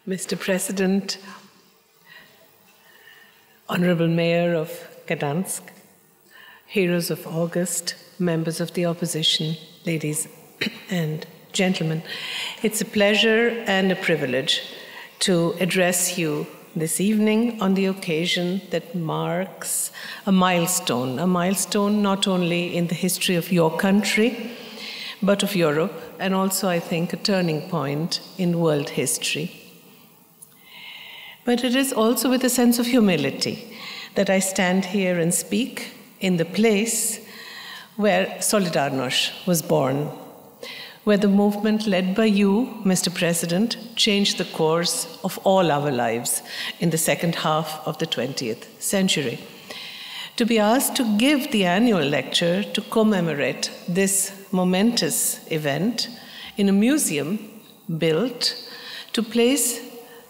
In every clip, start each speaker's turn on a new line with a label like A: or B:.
A: Mr. President, Honorable Mayor of Gdańsk, heroes of August, members of the opposition, ladies and gentlemen, it's a pleasure and a privilege to address you this evening on the occasion that marks a milestone not only in the history of your country, but of Europe, and also, I think, a turning point in world history. But it is also with a sense of humility that I stand here and speak in the place where Solidarność was born, where the movement led by you, Mr. President, changed the course of all our lives in the second half of the 20th century. To be asked to give the annual lecture to commemorate this momentous event in a museum built to place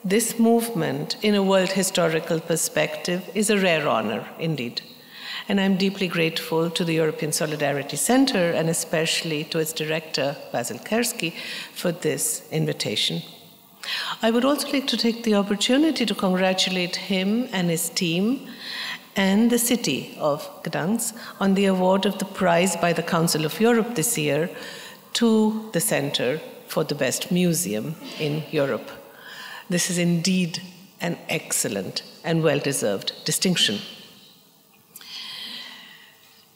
A: this movement in a world historical perspective is a rare honor indeed. And I'm deeply grateful to the European Solidarity Center and especially to its director, Basil Kerski, for this invitation. I would also like to take the opportunity to congratulate him and his team and the city of Gdańsk on the award of the prize by the Council of Europe this year to the Center for the Best Museum in Europe. This is indeed an excellent and well-deserved distinction.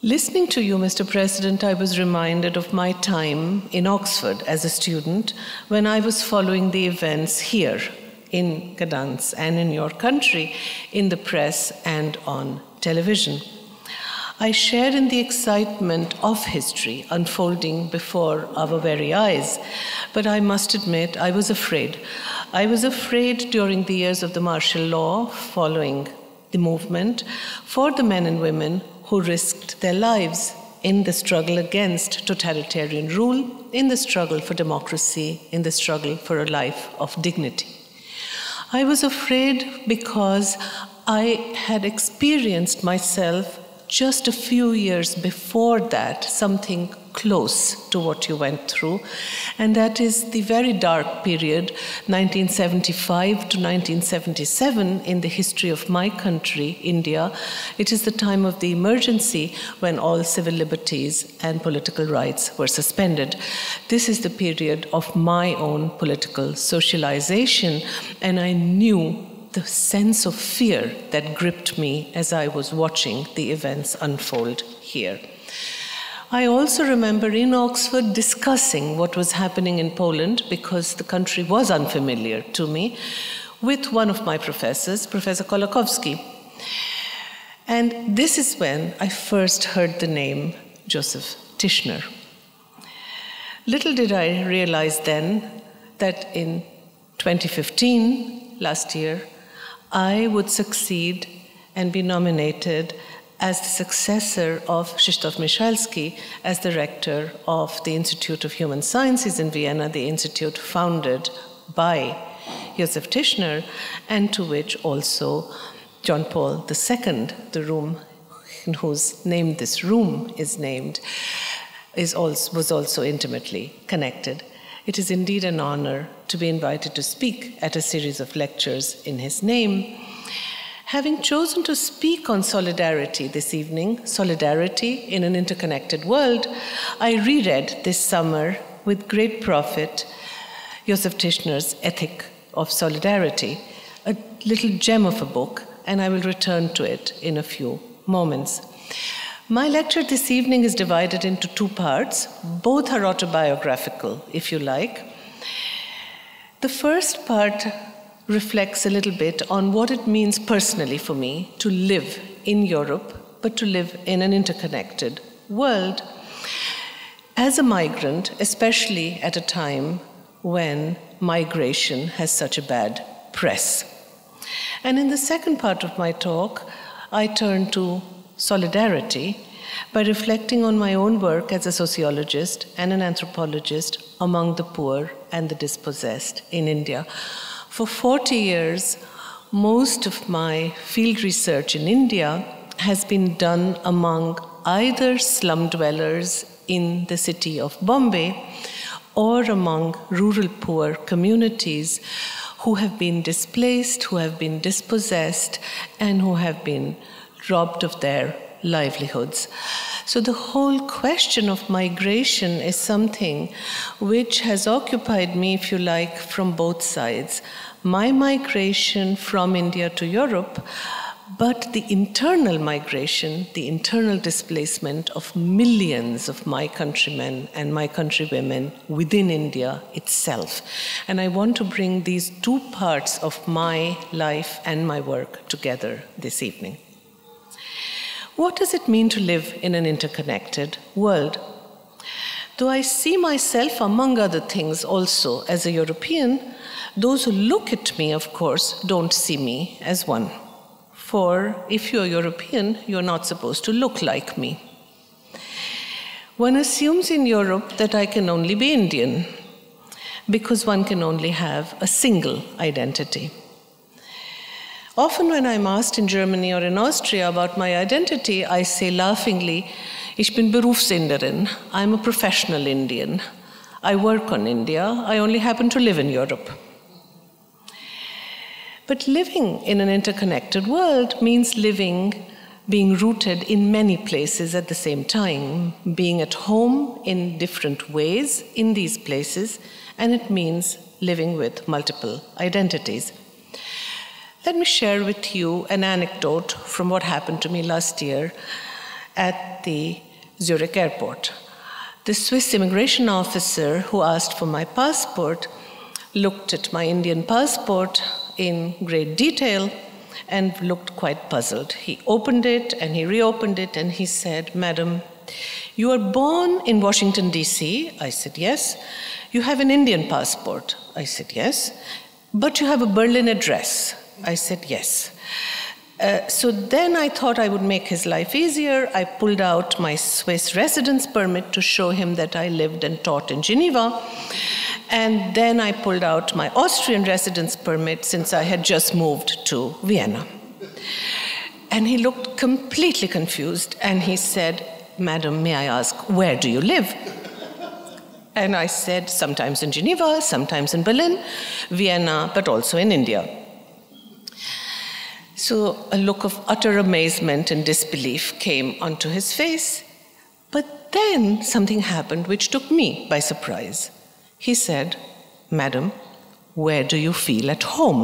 A: Listening to you, Mr. President, I was reminded of my time in Oxford as a student when I was following the events here in Gdańsk and in your country in the press and on television. I shared in the excitement of history unfolding before our very eyes, but I must admit I was afraid. I was afraid during the years of the martial law following the movement for the men and women who risked their lives in the struggle against totalitarian rule, in the struggle for democracy, in the struggle for a life of dignity. I was afraid because I had experienced myself just a few years before that something close to what you went through, and that is the very dark period, 1975 to 1977, in the history of my country, India. It is the time of the emergency when all civil liberties and political rights were suspended. This is the period of my own political socialization, and I knew the sense of fear that gripped me as I was watching the events unfold here. I also remember in Oxford discussing what was happening in Poland, because the country was unfamiliar to me, with one of my professors, Professor Kolakowski. And this is when I first heard the name Józefa Tischnera. Little did I realize then that in 2015, last year, I would succeed and be nominated as the successor of Krzysztof Michalski as the rector of the Institute of Human Sciences in Vienna, the institute founded by Józefa Tischnera, and to which also John Paul II, the room in whose name this room is named, was also intimately connected. It is indeed an honor to be invited to speak at a series of lectures in his name. Having chosen to speak on solidarity this evening, solidarity in an interconnected world, I reread this summer with great profit Józefa Tischnera's Etyka of Solidarity, a little gem of a book, and I will return to it in a few moments. My lecture this evening is divided into two parts. Both are autobiographical, if you like. The first part reflects a little bit on what it means personally for me to live in Europe, but to live in an interconnected world. As a migrant, especially at a time when migration has such a bad press. And in the second part of my talk, I turn to solidarity by reflecting on my own work as a sociologist and an anthropologist among the poor and the dispossessed in India. For 40 years, most of my field research in India has been done among either slum dwellers in the city of Bombay or among rural poor communities who have been displaced, who have been dispossessed, and who have been robbed of their livelihoods. So the whole question of migration is something which has occupied me, if you like, from both sides. My migration from India to Europe, but the internal migration, the internal displacement of millions of my countrymen and my countrywomen within India itself. And I want to bring these two parts of my life and my work together this evening. What does it mean to live in an interconnected world? Though I see myself, among other things, also as a European, those who look at me, of course, don't see me as one. For if you're European, you're not supposed to look like me. One assumes in Europe that I can only be Indian, because one can only have a single identity. Often when I'm asked in Germany or in Austria about my identity, I say laughingly, ich bin Berufsinderin, I'm a professional Indian. I work on India, I only happen to live in Europe. But living in an interconnected world means being rooted in many places at the same time, being at home in different ways in these places, and it means living with multiple identities. Let me share with you an anecdote from what happened to me last year at the Zurich airport. The Swiss immigration officer who asked for my passport looked at my Indian passport in great detail and looked quite puzzled. He opened it and he reopened it and he said, "Madam, you were born in Washington, D.C. I said, "Yes." "You have an Indian passport." I said, "Yes." "But you have a Berlin address." I said, "Yes." So then I thought I would make his life easier. I pulled out my Swiss residence permit to show him that I lived and taught in Geneva. And then I pulled out my Austrian residence permit since I had just moved to Vienna. And he looked completely confused and he said, "Madam, may I ask, where do you live?" And I said, "Sometimes in Geneva, sometimes in Berlin, Vienna, but also in India." So a look of utter amazement and disbelief came onto his face. But then something happened which took me by surprise. He said, "Madam, where do you feel at home?"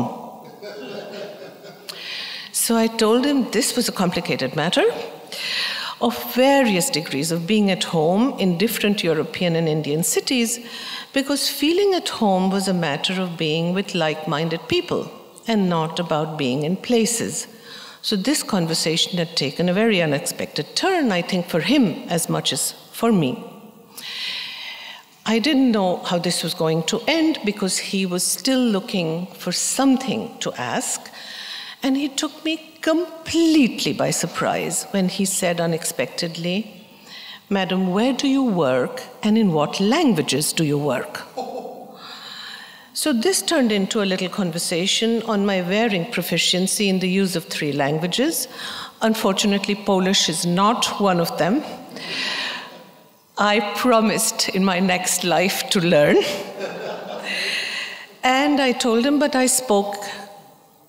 A: So I told him this was a complicated matter of various degrees of being at home in different European and Indian cities, because feeling at home was a matter of being with like-minded people and not about being in places. So this conversation had taken a very unexpected turn, I think, for him as much as for me. I didn't know how this was going to end because he was still looking for something to ask, and he took me completely by surprise when he said unexpectedly, "Madam, where do you work and in what languages do you work?" So this turned into a little conversation on my varying proficiency in the use of 3 languages. Unfortunately, Polish is not one of them. I promised in my next life to learn. And I told him, but I spoke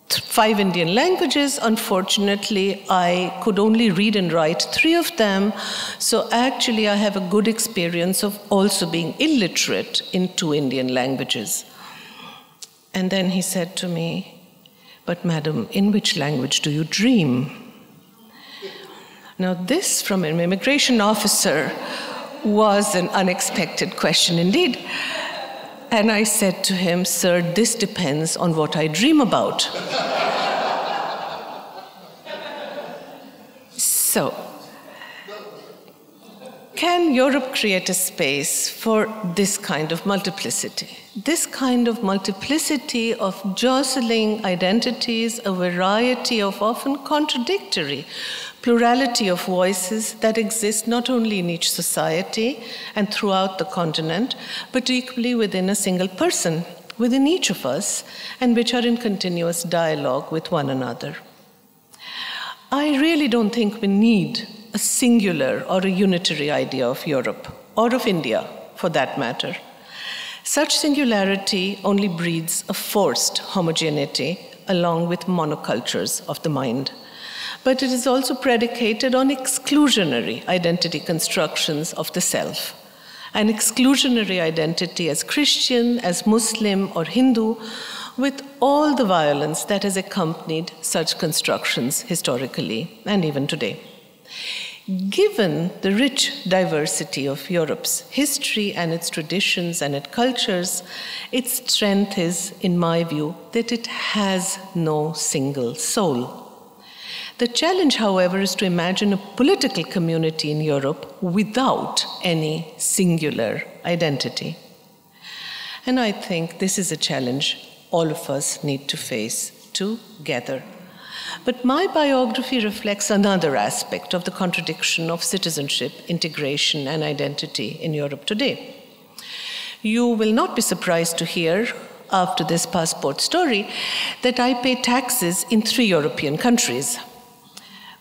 A: 5 Indian languages. Unfortunately, I could only read and write 3 of them. So actually, I have a good experience of also being illiterate in 2 Indian languages. And then he said to me, "But madam, in which language do you dream?" Now this, from an immigration officer, was an unexpected question indeed. And I said to him, "Sir, this depends on what I dream about." So, can Europe create a space for this kind of multiplicity? This kind of multiplicity of jostling identities, a variety of often contradictory plurality of voices that exist not only in each society and throughout the continent, but equally within a single person, within each of us, and which are in continuous dialogue with one another. I really don't think we need a singular or a unitary idea of Europe, or of India, for that matter. Such singularity only breeds a forced homogeneity along with monocultures of the mind. But it is also predicated on exclusionary identity constructions of the self. An exclusionary identity as Christian, as Muslim, or Hindu, with all the violence that has accompanied such constructions historically and even today. Given the rich diversity of Europe's history and its traditions and its cultures, its strength is, in my view, that it has no single soul. The challenge, however, is to imagine a political community in Europe without any singular identity. And I think this is a challenge all of us need to face together. But my biography reflects another aspect of the contradiction of citizenship, integration, and identity in Europe today. You will not be surprised to hear, after this passport story, that I pay taxes in 3 European countries.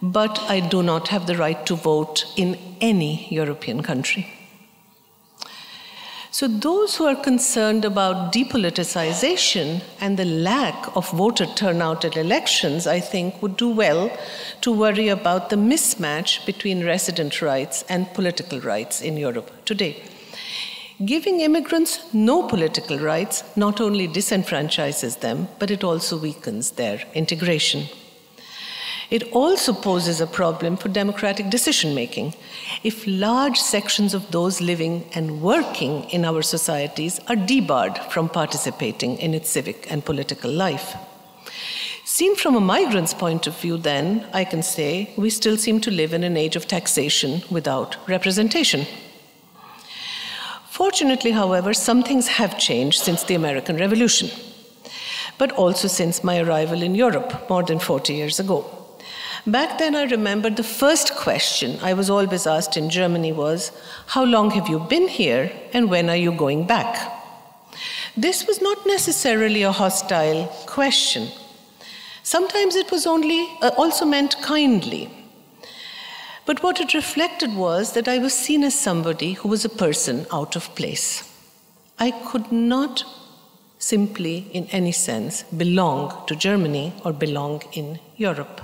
A: But I do not have the right to vote in any European country. So those who are concerned about depoliticization and the lack of voter turnout at elections, I think, would do well to worry about the mismatch between resident rights and political rights in Europe today. Giving immigrants no political rights not only disenfranchises them, but it also weakens their integration. It also poses a problem for democratic decision-making. If large sections of those living and working in our societies are debarred from participating in its civic and political life. Seen from a migrant's point of view, then, I can say we still seem to live in an age of taxation without representation. Fortunately, however, some things have changed since the American Revolution, but also since my arrival in Europe more than 40 years ago. Back then, I remember the first question I was always asked in Germany was, how long have you been here and when are you going back? This was not necessarily a hostile question. Sometimes it was also meant kindly. But what it reflected was that I was seen as somebody who was a person out of place. I could not simply, in any sense, belong to Germany or belong in Europe.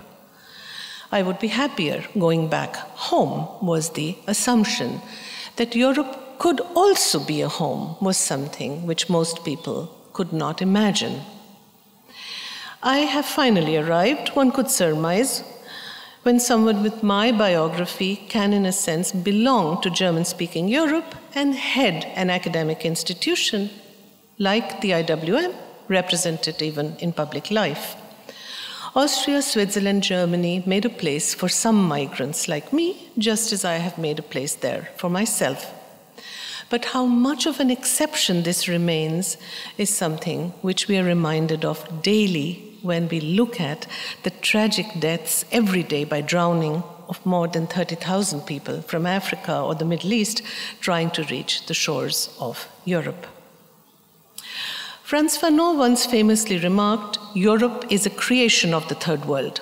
A: I would be happier going back home, was the assumption. That Europe could also be a home was something which most people could not imagine. I have finally arrived, one could surmise, when someone with my biography can, in a sense, belong to German-speaking Europe and head an academic institution like the IWM, represented even in public life. Austria, Switzerland, Germany made a place for some migrants like me, just as I have made a place there for myself. But how much of an exception this remains is something which we are reminded of daily when we look at the tragic deaths every day by drowning of more than 30,000 people from Africa or the Middle East trying to reach the shores of Europe. Frantz Fanon once famously remarked, Europe is a creation of the Third World.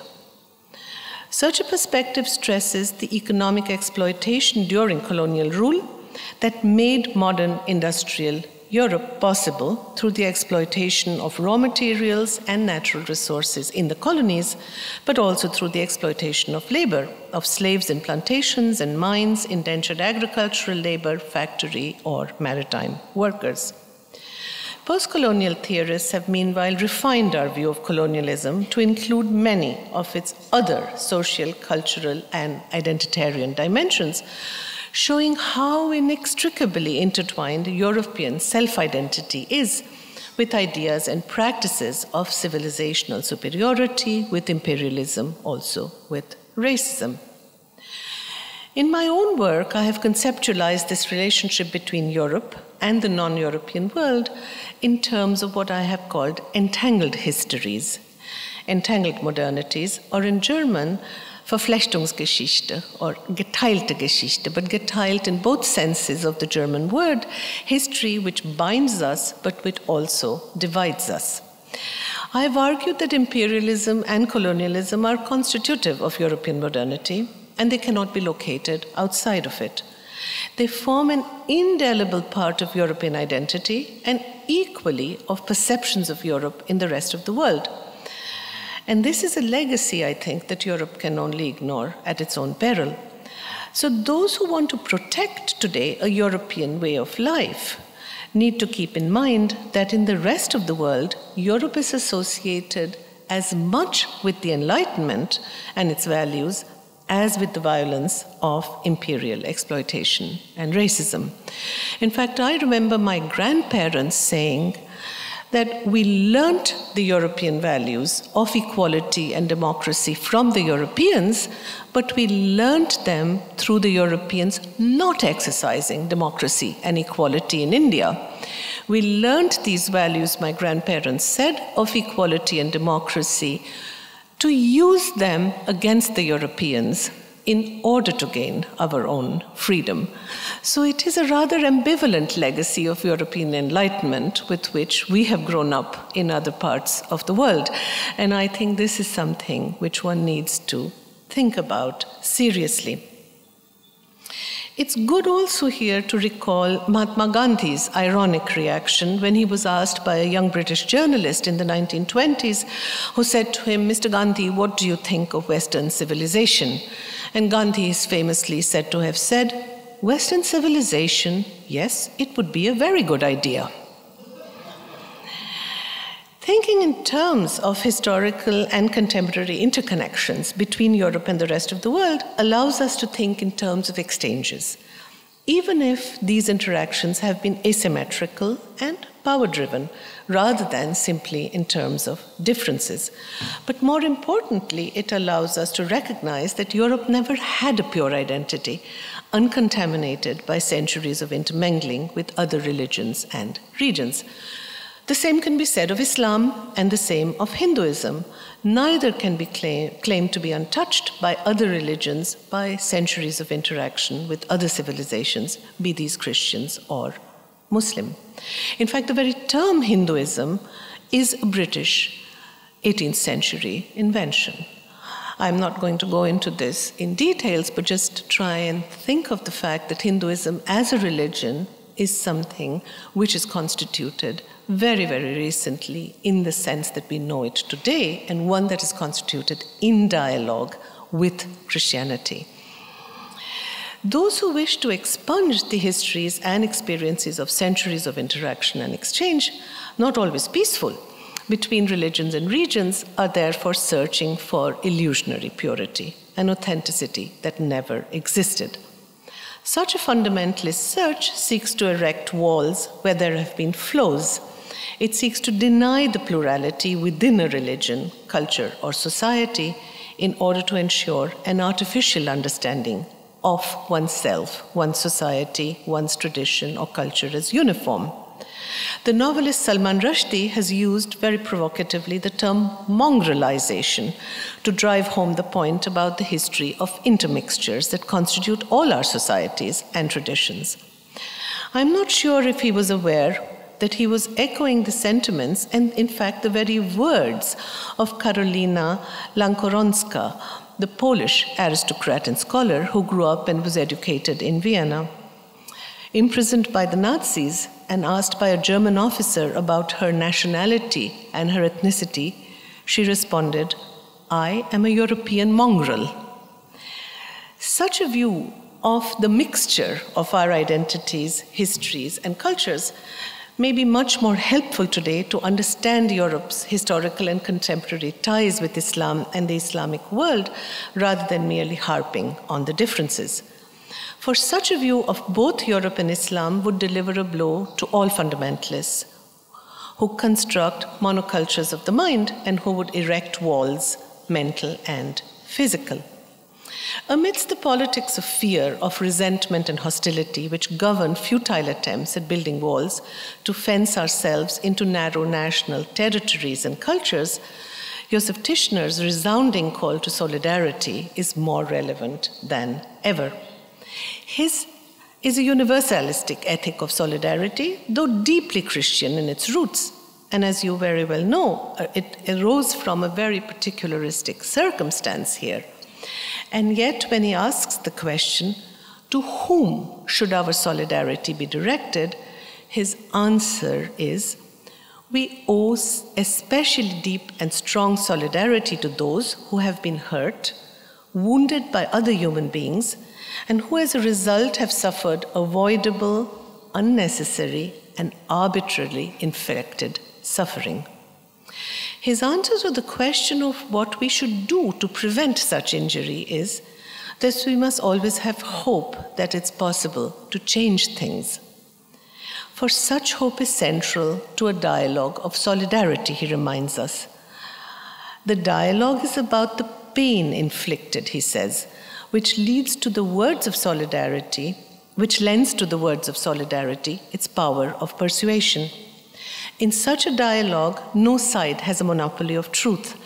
A: Such a perspective stresses the economic exploitation during colonial rule that made modern industrial Europe possible through the exploitation of raw materials and natural resources in the colonies, but also through the exploitation of labor, of slaves in plantations and mines, indentured agricultural labor, factory or maritime workers. Post-colonial theorists have meanwhile refined our view of colonialism to include many of its other social, cultural, and identitarian dimensions, showing how inextricably intertwined European self-identity is with ideas and practices of civilizational superiority, with imperialism, also with racism. In my own work, I have conceptualized this relationship between Europe and the non-European world in terms of what I have called entangled histories, entangled modernities, or in German, Verflechtungsgeschichte, or geteilte Geschichte, but geteilt in both senses of the German word, history which binds us, but which also divides us. I have argued that imperialism and colonialism are constitutive of European modernity, and they cannot be located outside of it. They form an indelible part of European identity and equally of perceptions of Europe in the rest of the world. And this is a legacy, I think, that Europe can only ignore at its own peril. So those who want to protect today a European way of life need to keep in mind that in the rest of the world, Europe is associated as much with the Enlightenment and its values as with the violence of imperial exploitation and racism. In fact, I remember my grandparents saying that we learnt the European values of equality and democracy from the Europeans, but we learnt them through the Europeans not exercising democracy and equality in India. We learnt these values, my grandparents said, of equality and democracy to use them against the Europeans in order to gain our own freedom. So it is a rather ambivalent legacy of European enlightenment with which we have grown up in other parts of the world. And I think this is something which one needs to think about seriously. It's good also here to recall Mahatma Gandhi's ironic reaction when he was asked by a young British journalist in the 1920s who said to him, "Mr. Gandhi, what do you think of Western civilization?" And Gandhi is famously said to have said, "Western civilization, yes, it would be a very good idea." Thinking in terms of historical and contemporary interconnections between Europe and the rest of the world allows us to think in terms of exchanges, even if these interactions have been asymmetrical and power-driven, rather than simply in terms of differences. But more importantly, it allows us to recognize that Europe never had a pure identity, uncontaminated by centuries of intermingling with other religions and regions. The same can be said of Islam and the same of Hinduism. Neither can be claimed to be untouched by other religions by centuries of interaction with other civilizations, be these Christians or Muslim. In fact, the very term Hinduism is a British 18th century invention. I'm not going to go into this in details, but just try and think of the fact that Hinduism as a religion is something which is constituted very, very recently in the sense that we know it today, and one that is constituted in dialogue with Christianity. Those who wish to expunge the histories and experiences of centuries of interaction and exchange, not always peaceful, between religions and regions are therefore searching for illusionary purity and authenticity that never existed. Such a fundamentalist search seeks to erect walls where there have been flaws. It seeks to deny the plurality within a religion, culture, or society in order to ensure an artificial understanding of oneself, one's society, one's tradition, or culture as uniform. The novelist Salman Rushdie has used very provocatively the term mongrelization to drive home the point about the history of intermixtures that constitute all our societies and traditions. I'm not sure if he was aware that he was echoing the sentiments and, in fact, the very words of Karolina Lankoronska, the Polish aristocrat and scholar who grew up and was educated in Vienna. Imprisoned by the Nazis and asked by a German officer about her nationality and her ethnicity, she responded, "I am a European mongrel." Such a view of the mixture of our identities, histories, and cultures may be much more helpful today to understand Europe's historical and contemporary ties with Islam and the Islamic world, rather than merely harping on the differences. For such a view of both Europe and Islam would deliver a blow to all fundamentalists who construct monocultures of the mind and who would erect walls, mental and physical. Amidst the politics of fear, of resentment and hostility which govern futile attempts at building walls to fence ourselves into narrow national territories and cultures, Józefa Tischner's resounding call to solidarity is more relevant than ever. His is a universalistic ethic of solidarity, though deeply Christian in its roots. And as you very well know, it arose from a very particularistic circumstance here. And yet, when he asks the question, to whom should our solidarity be directed? His answer is, we owe especially deep and strong solidarity to those who have been hurt, wounded by other human beings, and who as a result have suffered avoidable, unnecessary, and arbitrarily inflicted suffering. His answer to the question of what we should do to prevent such injury is that we must always have hope that it's possible to change things. For such hope is central to a dialogue of solidarity, he reminds us. The dialogue is about the pain inflicted, he says, which lends to the words of solidarity its power of persuasion. In such a dialogue, no side has a monopoly of truth,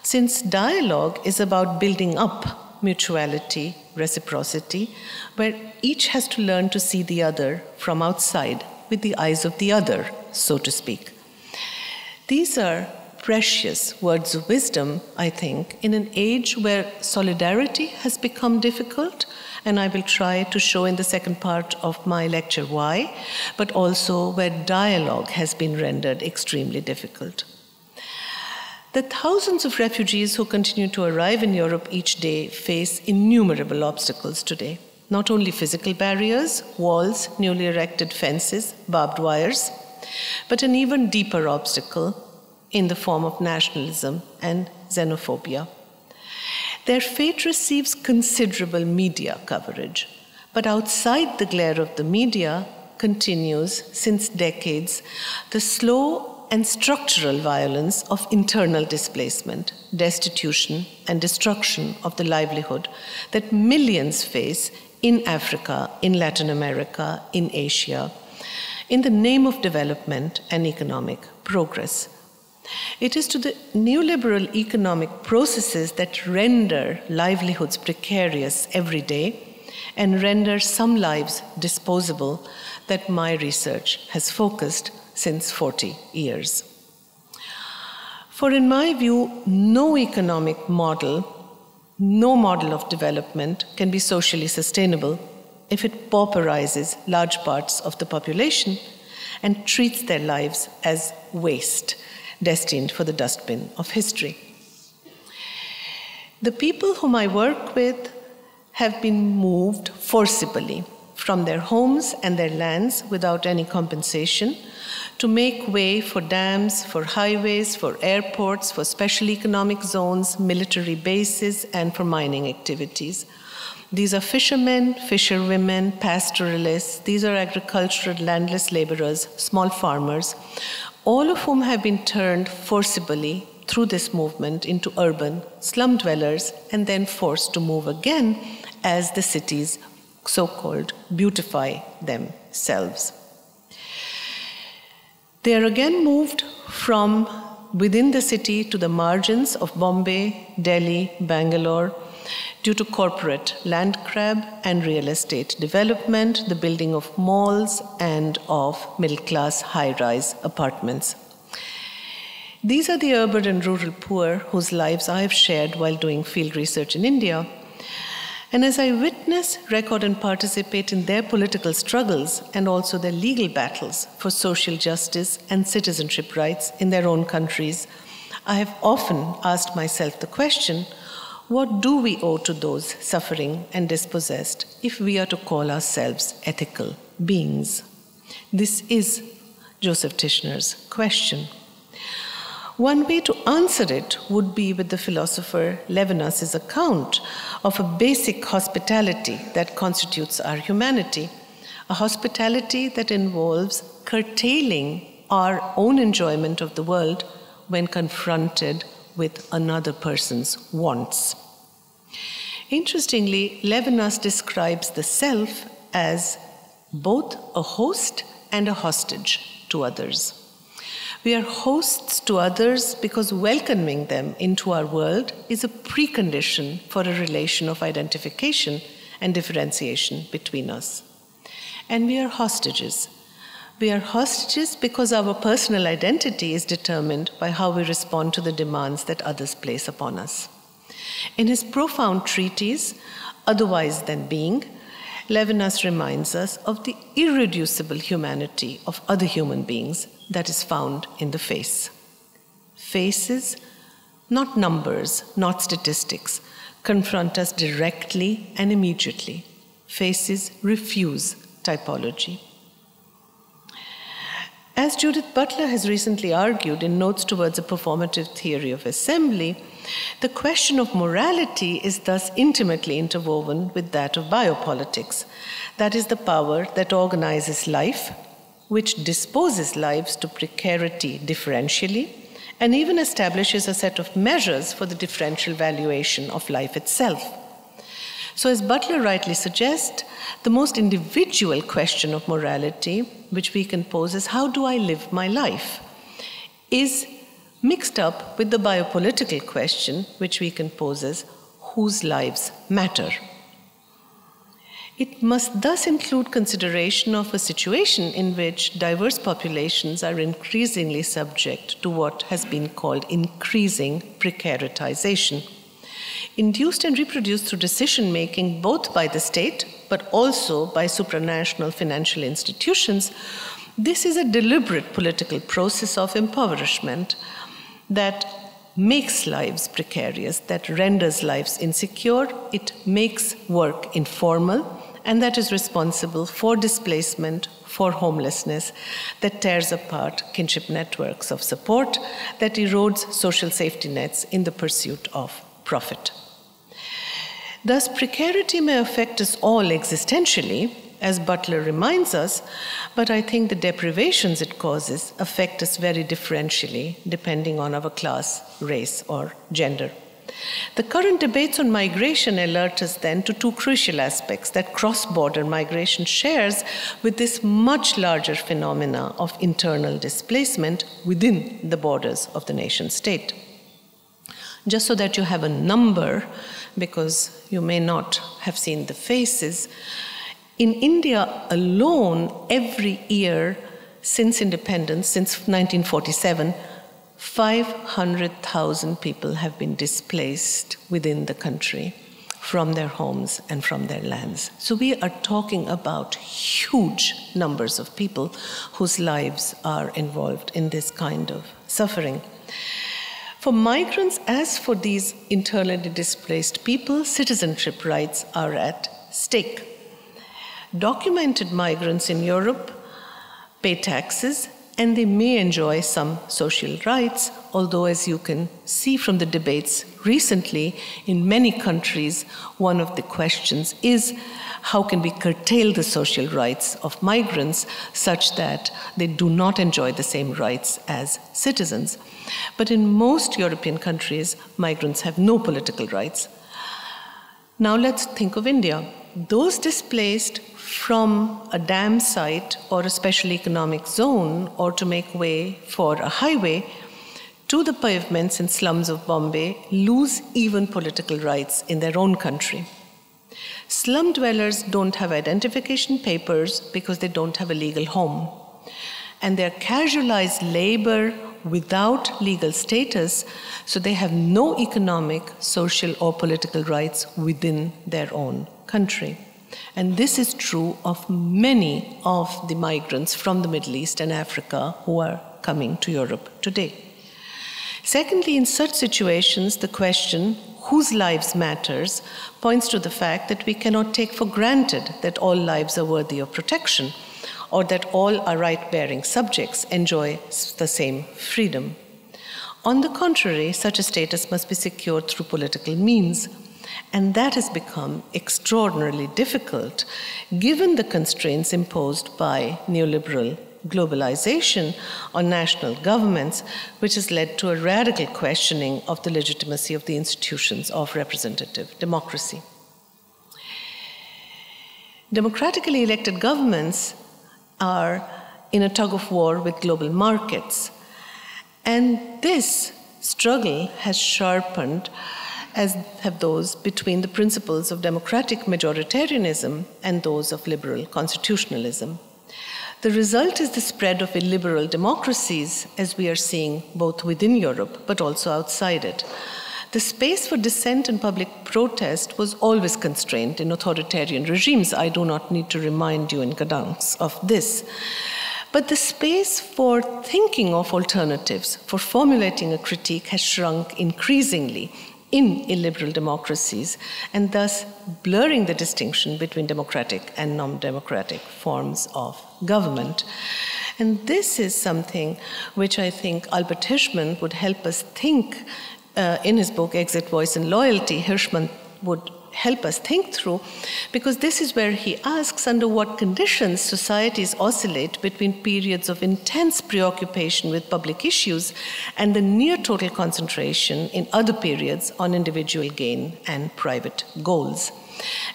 A: since dialogue is about building up mutuality, reciprocity, where each has to learn to see the other from outside with the eyes of the other, so to speak. These are precious words of wisdom, I think, in an age where solidarity has become difficult, and I will try to show in the second part of my lecture why, but also where dialogue has been rendered extremely difficult. The thousands of refugees who continue to arrive in Europe each day face innumerable obstacles today. Not only physical barriers, walls, newly erected fences, barbed wires, but an even deeper obstacle in the form of nationalism and xenophobia. Their fate receives considerable media coverage, but outside the glare of the media continues, since decades, the slow and structural violence of internal displacement, destitution, and destruction of the livelihood that millions face in Africa, in Latin America, in Asia, in the name of development and economic progress. It is to the neoliberal economic processes that render livelihoods precarious every day and render some lives disposable that my research has focused since 40 years. For in my view, no economic model, no model of development can be socially sustainable if it pauperizes large parts of the population and treats their lives as waste, destined for the dustbin of history. The people whom I work with have been moved forcibly from their homes and their lands without any compensation to make way for dams, for highways, for airports, for special economic zones, military bases, and for mining activities. These are fishermen, fisherwomen, pastoralists, these are agricultural landless laborers, small farmers, all of whom have been turned forcibly through this movement into urban slum dwellers and then forced to move again as the cities so-called beautify themselves. They are again moved from within the city to the margins of Bombay, Delhi, Bangalore, due to corporate land grab and real estate development, the building of malls and of middle-class high-rise apartments. These are the urban and rural poor whose lives I have shared while doing field research in India. And as I witness, record, and participate in their political struggles and also their legal battles for social justice and citizenship rights in their own countries, I have often asked myself the question, what do we owe to those suffering and dispossessed if we are to call ourselves ethical beings? This is Józefa Tischner's question. One way to answer it would be with the philosopher Levinas's account of a basic hospitality that constitutes our humanity, a hospitality that involves curtailing our own enjoyment of the world when confronted with another person's wants. Interestingly, Levinas describes the self as both a host and a hostage to others. We are hosts to others because welcoming them into our world is a precondition for a relation of identification and differentiation between us. And we are hostages. We are hostages because our personal identity is determined by how we respond to the demands that others place upon us. In his profound treatise, Otherwise Than Being, Levinas reminds us of the irreducible humanity of other human beings that is found in the face. Faces, not numbers, not statistics, confront us directly and immediately. Faces refuse typology. As Judith Butler has recently argued in Notes Towards a Performative Theory of Assembly, the question of morality is thus intimately interwoven with that of biopolitics. That is the power that organizes life, which disposes lives to precarity differentially, and even establishes a set of measures for the differential valuation of life itself. So, as Butler rightly suggests, the most individual question of morality, which we can pose is, how do I live my life, is mixed up with the biopolitical question, which we can pose as, whose lives matter. It must thus include consideration of a situation in which diverse populations are increasingly subject to what has been called increasing precaritization, induced and reproduced through decision-making both by the state but also by supranational financial institutions. This is a deliberate political process of impoverishment that makes lives precarious, that renders lives insecure, it makes work informal, and that is responsible for displacement, for homelessness, that tears apart kinship networks of support, that erodes social safety nets in the pursuit of profit. Thus, precarity may affect us all existentially, as Butler reminds us, but I think the deprivations it causes affect us very differentially, depending on our class, race, or gender. The current debates on migration alert us then to two crucial aspects that cross-border migration shares with this much larger phenomena of internal displacement within the borders of the nation-state. Just so that you have a number, because you may not have seen the faces, in India alone, every year since independence, since 1947, 500,000 people have been displaced within the country from their homes and from their lands. So we are talking about huge numbers of people whose lives are involved in this kind of suffering. For migrants, as for these internally displaced people, citizenship rights are at stake. Documented migrants in Europe pay taxes and they may enjoy some social rights, although as you can see from the debates recently, in many countries, one of the questions is how can we curtail the social rights of migrants such that they do not enjoy the same rights as citizens. But in most European countries, migrants have no political rights. Now let's think of India. Those displaced from a dam site or a special economic zone or to make way for a highway to the pavements and slums of Bombay lose even political rights in their own country. Slum dwellers don't have identification papers because they don't have a legal home. And they're casualized labor without legal status, so they have no economic, social, or political rights within their own country. And this is true of many of the migrants from the Middle East and Africa who are coming to Europe today. Secondly, in such situations, the question, whose lives matters, points to the fact that we cannot take for granted that all lives are worthy of protection, or that all our right-bearing subjects enjoy the same freedom. On the contrary, such a status must be secured through political means, and that has become extraordinarily difficult given the constraints imposed by neoliberal globalization on national governments, which has led to a radical questioning of the legitimacy of the institutions of representative democracy. Democratically elected governments are in a tug-of-war with global markets. And this struggle has sharpened, as have those between the principles of democratic majoritarianism and those of liberal constitutionalism. The result is the spread of illiberal democracies, as we are seeing both within Europe but also outside it. The space for dissent and public protest was always constrained in authoritarian regimes. I do not need to remind you in Gdańsk of this. But the space for thinking of alternatives, for formulating a critique, has shrunk increasingly in illiberal democracies, and thus blurring the distinction between democratic and non-democratic forms of government. And this is something which I think Albert Hirschman would help us think in his book, Exit, Voice, and Loyalty. Hirschman would help us think through, because this is where he asks under what conditions societies oscillate between periods of intense preoccupation with public issues and the near total concentration in other periods on individual gain and private goals.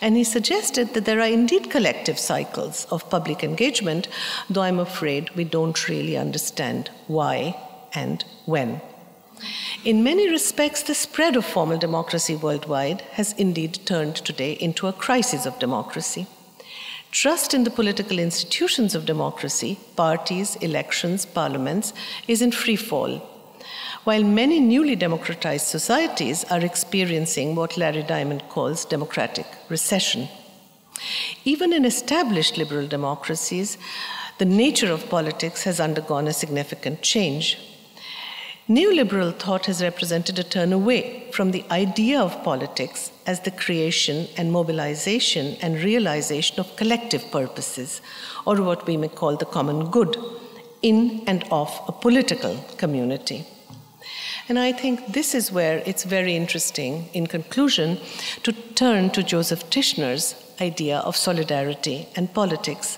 A: And he suggested that there are indeed collective cycles of public engagement, though I'm afraid we don't really understand why and when. In many respects, the spread of formal democracy worldwide has indeed turned today into a crisis of democracy. Trust in the political institutions of democracy, parties, elections, parliaments, is in free fall, while many newly democratized societies are experiencing what Larry Diamond calls democratic recession. Even in established liberal democracies, the nature of politics has undergone a significant change. Neoliberal thought has represented a turn away from the idea of politics as the creation and mobilization and realization of collective purposes, or what we may call the common good, in and of a political community. And I think this is where it's very interesting, in conclusion, to turn to Józefa Tischner's idea of solidarity and politics.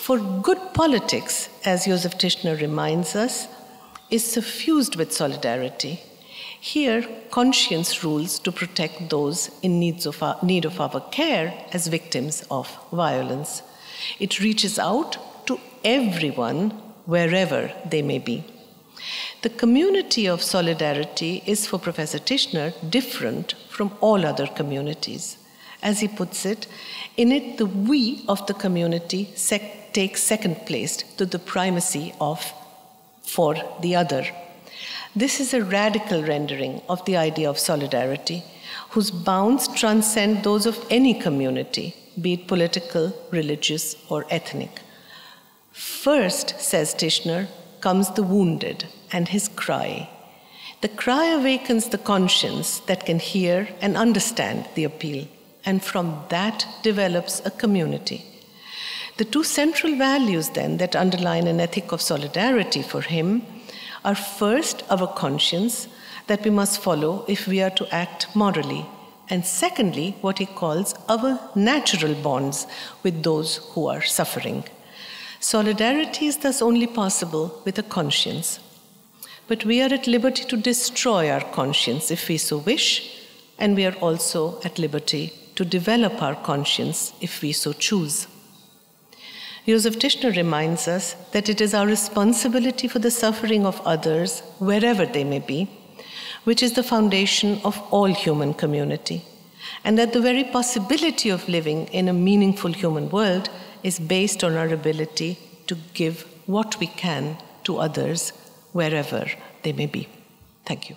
A: For good politics, as Józefa Tischner reminds us, is suffused with solidarity. Here, conscience rules to protect those in need of our care as victims of violence. It reaches out to everyone, wherever they may be. The community of solidarity is, for Professor Tischner, different from all other communities. As he puts it, in it the we of the community takes second place to the primacy of for the other. This is a radical rendering of the idea of solidarity, whose bounds transcend those of any community, be it political, religious, or ethnic. First, says Tischner, comes the wounded and his cry. The cry awakens the conscience that can hear and understand the appeal, and from that develops a community. The two central values, then, that underline an ethic of solidarity for him are first, our conscience, that we must follow if we are to act morally, and secondly, what he calls our natural bonds with those who are suffering. Solidarity is thus only possible with a conscience. But we are at liberty to destroy our conscience if we so wish, and we are also at liberty to develop our conscience if we so choose. Józefa Tischner reminds us that it is our responsibility for the suffering of others, wherever they may be, which is the foundation of all human community, and that the very possibility of living in a meaningful human world is based on our ability to give what we can to others, wherever they may be. Thank you.